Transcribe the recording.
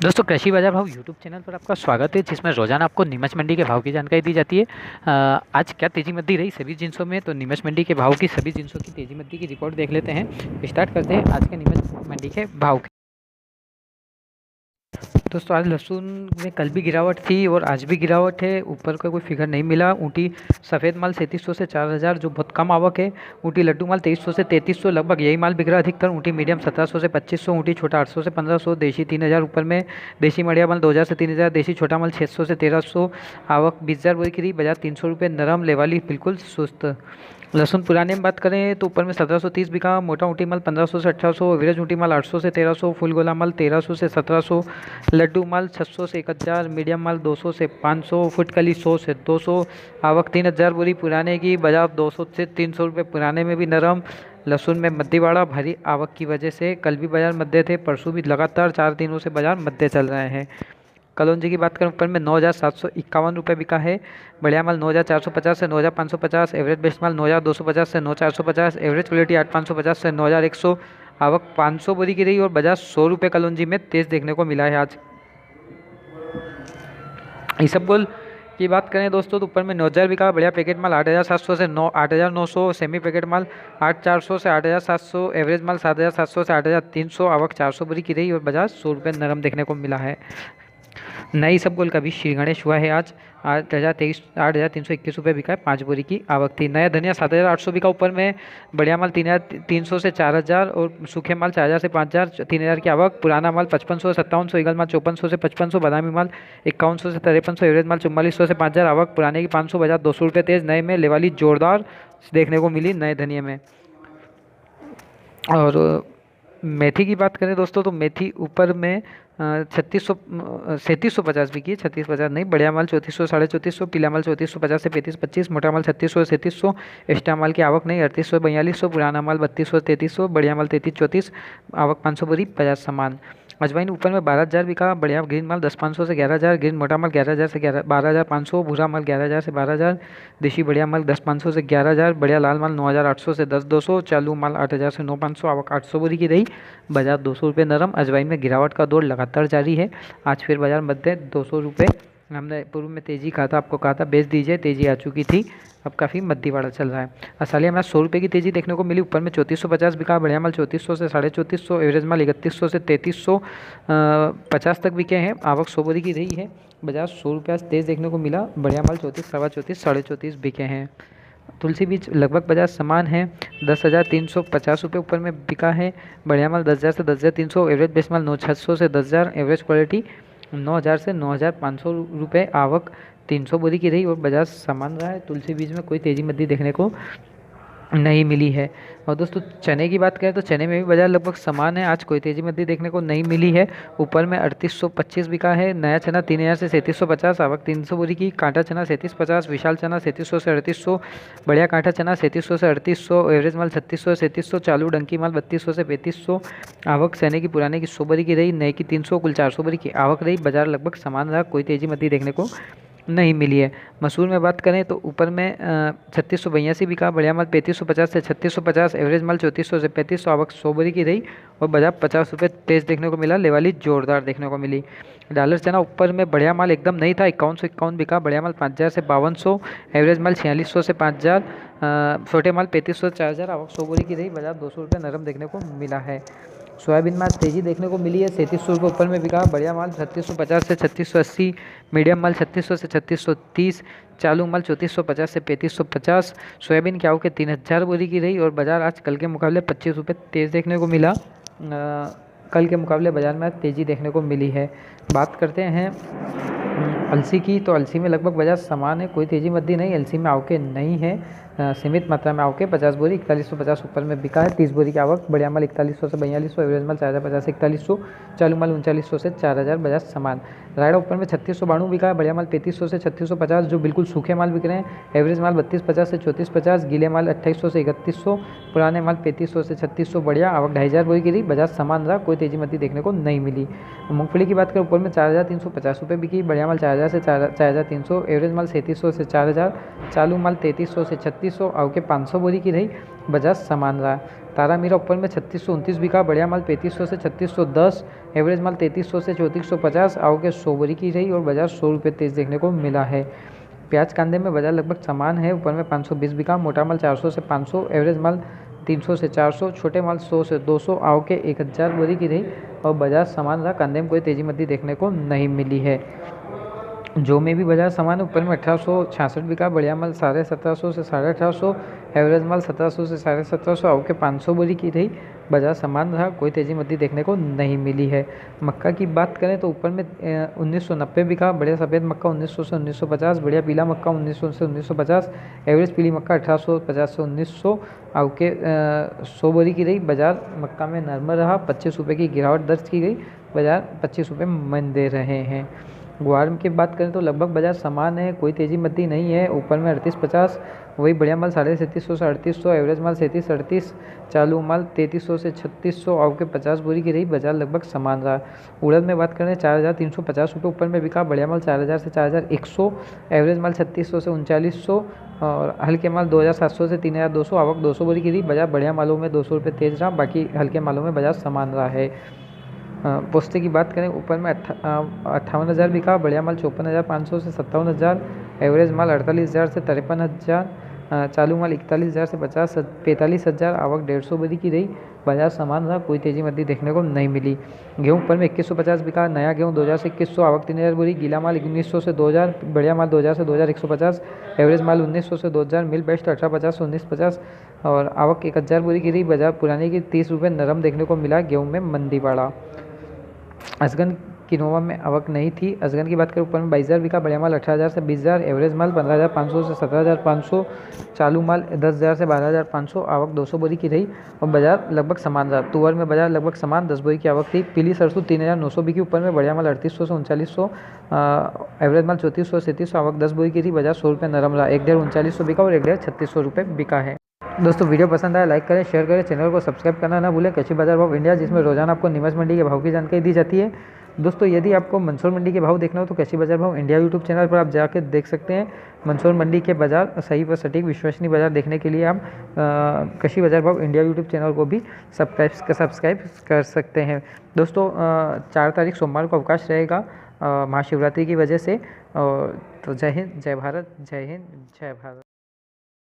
दोस्तों कृषि बाजार भाव यूट्यूब चैनल पर आपका स्वागत है, जिसमें रोजाना आपको नीमच मंडी के भाव की जानकारी दी जाती है। आज क्या तेजी मंदी रही सभी जिनसों में, तो नीमच मंडी के भाव की सभी जिनसों की तेजी मंदी की रिपोर्ट देख लेते हैं। स्टार्ट करते हैं आज के नीमच मंडी के भाव के। दोस्तों आज लहसुन में कल भी गिरावट थी और आज भी गिरावट है। ऊपर का कोई फिगर नहीं मिला। ऊँटी सफ़ेद माल 3700 से 4000, जो बहुत कम आवक है। ऊँटी लड्डू माल 2300 से 3300, लगभग यही माल बिक रहा है अधिकतर। ऊँटी मीडियम 1700 से 2500, ऊँटी छोटा 800 से 1500, देशी 3000 ऊपर में। देशी मड़िया माल 2000 से 3000, देशी छोटा माल 600 से 1300। आवक 20000 बोरी की रही। बाजार 300 रुपये नरम, लेवाली बिल्कुल सुस्त। लहसुन पुराने में बात करें तो ऊपर में 1730 बिका। मोटा ऊँटी माल 1500 से 1800, एवरेज ऊँटी माल 800 से 1300, फुल गोला माल 1300 से 1700, लड्डू माल 600 से 1000, मीडियम माल 200 से 500, फुटकली 100 से 200। आवक 3000 बोरी पुराने की। बाजार 200 से 300 रुपये पुराने में भी नरम। लहसुन में मध्यवाड़ा भारी आवक की वजह से कल भी बाजार मध्य थे, परसों भी लगातार 4 दिनों से बाजार मध्य चल रहे हैं। कलौंजी की बात करें ऊपर में 9751 रुपये बिका है। बढ़िया माल 9450 से 9550, एवरेज बेस्ट माल 9250 से 9450, एवरेज क्वालिटी 8550 से 9100। आवक 500 बोरी की रही और बाजार 100 रुपये कलौंजी में तेज देखने को मिला है आज। इसबगोल की बात करें दोस्तों तो ऊपर में 9000 बिका। बढ़िया पैकेट माल 8700 से 8900, सेमी पैकेट माल 8400 से 8700, एवरेज माल 7700 से 8300। आवक 400 बोरी की रही और बाजार 100 रुपये नरम देखने को मिला है। नई सबगोल का भी श्री गणेश हुआ है आज। 8321 रुपये बिका है। 5 बोरी की आवक थी। नया धनिया 7800 बिका ऊपर में। बढ़िया माल 3300 से 4000 और सूखे माल 4000 से 5000, 3000 की आवक। पुराना माल 5500 से 5700, ईगल माल 5400 से 5500, बादामी माल 5100 से 5300, एवरेज माल 4400 से 5000। आवक पुराने की 500, बाजार 200 रुपये तेज। नए में लेवाली जोरदार देखने को मिली नए धनिया में। और मेथी की बात करें दोस्तों तो मेथी ऊपर में 3750 बिकी है। 3650 नहीं। बढ़िया माल 3400 3450, पीला माल 3450 से 3525, मोटा माल 3600 से 3700, एक्स्ट्रा माल की आवक नहीं 3800 4200, पुराना माल 3200 3300, बढ़िया माल 3334, आवक 500 बोरी 50 सामान। अजवाइन ऊपर में 12000 बिका। बढ़िया ग्रीन माल 10500 से 11000, ग्रीन मोटा माल 11000 से 12500, भूरा माल 11000 से 12000, देशी बढ़िया माल 10500 से 11000, बढ़िया लाल माल 9800 से 10200, चालू माल 8000 से 9500। आवक 800 बोरी की रही। बाजार 200 रुपये नरम। अजवाइन में गिरावट का दौर लगातार जारी है। आज फिर बाजार मध्य 200 रुपये। हमने पूर्व में तेजी कहा था, आपको कहा था बेच दीजिए, तेजी आ चुकी थी। अब काफ़ी मध्यवाड़ा चल रहा है। असालिया में 100 रुपये की तेजी देखने को मिली। ऊपर में 3450 बिका। बढ़िया माल 3400 से 3450, एवरेज माल 3100 से 3300, 50 तक बिके हैं। आवक 100 बोरी की रही है। बाजार 100 रुपये तेज देखने को मिला। बढ़िया माल 34 सवा 34 34.5 बिके हैं। तुलसी बीज लगभग बाजार समान है। 10,350 रुपये ऊपर में बिका है। बढ़िया माल 10,000 से 10,300, एवरेज बेस्ट माल 9,600 से 10,000, एवरेज क्वालिटी 9,000 से 9,500 रुपये। आवक 300 बोरी की रही और बाजार समान रहा है। तुलसी बीज में कोई तेजी मद्दी देखने को नहीं मिली है। और दोस्तों चने की बात करें तो चने में भी बाजार लगभग समान है। आज कोई तेजी मद्दी देखने को नहीं मिली है। ऊपर में 3825 बिका है। नया चना 3000 से 3750, आवक 300 बोरी की। कांटा चना 3750, विशाल चना 3700 से 3800, बढ़िया कांटा चना 3700 से 3800, एवरेज माल 3600 से 3700, चालू डंकी माल 3200 से 3500। आवक चने की पुराने की 100 बोरी की रही। नए की 300, कुल 400 बोरी की आवक रही। बाजार लगभग समान रहा। कोई तेजी मद्दी देखने को नहीं मिली है। मसूर में बात करें तो ऊपर में 3682 बिका। बढ़िया माल 3550 से 3650, एवरेज माल 3400 से 3500, आवक 100 बोरी की रही और बाजार 50 रुपये तेज देखने को मिला। लेवाली जोरदार देखने को मिली। डॉलर चना ऊपर में बढ़िया माल एकदम नहीं था। 5151 बिका। बढ़िया माल 5000 से 5200, एवरेज माल 4600 से 5000, छोटे माल 3500 से 4000, आवक 100 बोरी की रही। बाजार 200 रुपये नरम देखने को मिला है। सोयाबीन में आज तेजी देखने को मिली है। 3700 रुपये ऊपर में बिका। बढ़िया माल 3650 से 3680, मीडियम माल 3600 से 3630, चालू माल 3450 से 3550। सोयाबीन की आवक 3000 बोरी की रही और बाजार आज कल के मुकाबले 25 रुपये तेज़ देखने को मिला। कल के मुकाबले बाजार में आज तेज़ी देखने को मिली है। बात करते हैं अलसी की, तो अलसी में लगभग बाजार समान है। कोई तेज़ी मद्दी नहीं। अलसी में आवकें नहीं है। सीमित मात्रा में आवकें। 50 बोरी 4150 ऊपर में बिका है। 30 बोरी की आवक। बढ़िया माल 4100 से 4200, एवरेज माल 4050 से 4100, चालू माल 3900 से 4000, बाजार समान। रायडा ऊपर में 3692 बिका है। बढ़िया माल 3500 से 3650, जो बिल्कुल सूखे माल बिक रहे हैं। एवरेज माल 3250 से 3450, गीले माल 2800 से 3100, पुराने माल 3500 से 3600, बढ़िया। आवक 2500 बोरी की रही। बाजार समान रहा। कोई तेजी मद्दी देखने को नहीं मिली। मूंगफली की बात करें ऊपर में 4350 रुपये बिकी। बढ़िया बढ़िया माल 4000 से 4300, एवरेज माल 3700 से 4000, चालू माल 3300 से 3600, आवके 500 बोरी की रही, बाजार समान रहा। तारा मीरा ऊपर में 3629 बिका, बढ़िया माल 3500 से 3610, एवरेज माल 3300 से 3450, आवके 100 बोरी की रही और बाजार 100 रुपये तेज देखने को मिला है। प्याज कांदे में बाजार लगभग समान है, ऊपर में 520 बिका, मोटा माल 400 से 500, एवरेज माल 300 से 400, छोटे माल 100 से 200, आवके 1000 बोरी की रही और बाजार समान रहा। कांदे में कोई तेजी मद्दी देखने को नहीं मिली है। जो में भी बाजार समान, ऊपर में 1866 बिका, बढ़िया माल 1750 से 1850, एवरेज माल 1700 से 1750, आवके 500 बोरी की रही, बाजार समान रहा, कोई तेजी मद्दी देखने को नहीं मिली है। मक्का की बात करें तो ऊपर में 1990 बिका, बढ़िया सफ़ेद मक्का 1900 से 1950, बढ़िया पीला मक्का 1900 से 1950, एवरेज पीली मक्का 1850 से 1900, आवके 100 बोरी की रही, बाजार मक्का में नरम रहा, 25 रुपये की गिरावट दर्ज की गई, बाजार 25 रुपये मन दे रहे हैं। ग्वार की बात करें तो लगभग बाजार समान है, कोई तेजी मद्दी नहीं है, ऊपर में 3850, वही बढ़िया माल 3750 से 3800, एवरेज माल 3738, चालू माल 3300 से 3600, आवके 50 बोरी की रही, बाजार लगभग समान रहा। उड़द में बात करें 4350 रुपये ऊपर में बिका, बढ़िया माल 4000 से 4100, एवरेज माल 3600 से 3900 और हल्के माल 2700 से 3200, आवक 200 बोरी की रही, बाजार बढ़िया मालों में 200 रुपये तेज रहा, बाकी हल्के मालों में बाजार समान रहा है। पोस्ते की बात करें ऊपर में 58,000 बिका, बढ़िया माल 54,500 से 57,000, एवरेज माल 48,000 से 53,000, चालू माल 41,000 से 45,000, आवक 150 बोरी की रही, बाजार समान रहा, कोई तेजी मद्दी देखने को नहीं मिली। गेहूं ऊपर में 2150 बिका, नया गेहूं 2000 से 2100, आवक 3000 बोरी, गीला माल 1900 से 2000, बढ़िया माल 2000 से 2150, एवरेज माल 1900 से 2000, मिल बेस्ट 1850 से 1950 और आवक 1000 बोरी की रही, बाजार पुराने की 30 रुपये नरम देखने को मिला। गेहूँ में मंदी बढ़ा। असगन किनोवा में आवक नहीं थी। असगन की बात करें ऊपर में 22,000 बिका, बढ़िया माल 18,000 से 20,000, एवरेज माल 15,500 से 17,500, चालू माल 10,000 से 12,500, आवक 200 बोरी की रही और बाजार लगभग समान रहा। तुअर में बाजार लगभग समान 10 बोरी की आवक थी। पीली सरसों 3,900 बिकी, ऊपर में बढ़िया माल 3800 से 3900, एवरेज माल 3400 से 3700, आवक 10 बोरी की थी, बाजार 100 रुपये नरम रहा। 1 3900 बिका और 1 3600 रुपये बिका है। दोस्तों वीडियो पसंद आया लाइक करें, शेयर करें, चैनल को सब्सक्राइब करना ना भूलें। कृषि बाजार भाव इंडिया, जिसमें रोजाना आपको नीमच मंडी के भाव की जानकारी दी जाती है। दोस्तों यदि आपको मंदसौर मंडी के भाव देखना हो तो कृषि बाजार भाव इंडिया यूट्यूब चैनल पर आप जाकर देख सकते हैं। मंदसौर मंडी के बाजार सही व सटीक विश्वसनीय बाजार देखने के लिए आप कृषि बाजार भाव इंडिया यूट्यूब चैनल को भी सब्सक्राइब कर सकते हैं। दोस्तों 4 तारीख सोमवार को अवकाश रहेगा महाशिवरात्रि की वजह से। तो जय हिंद, जय भारत, जय हिंद, जय भारत।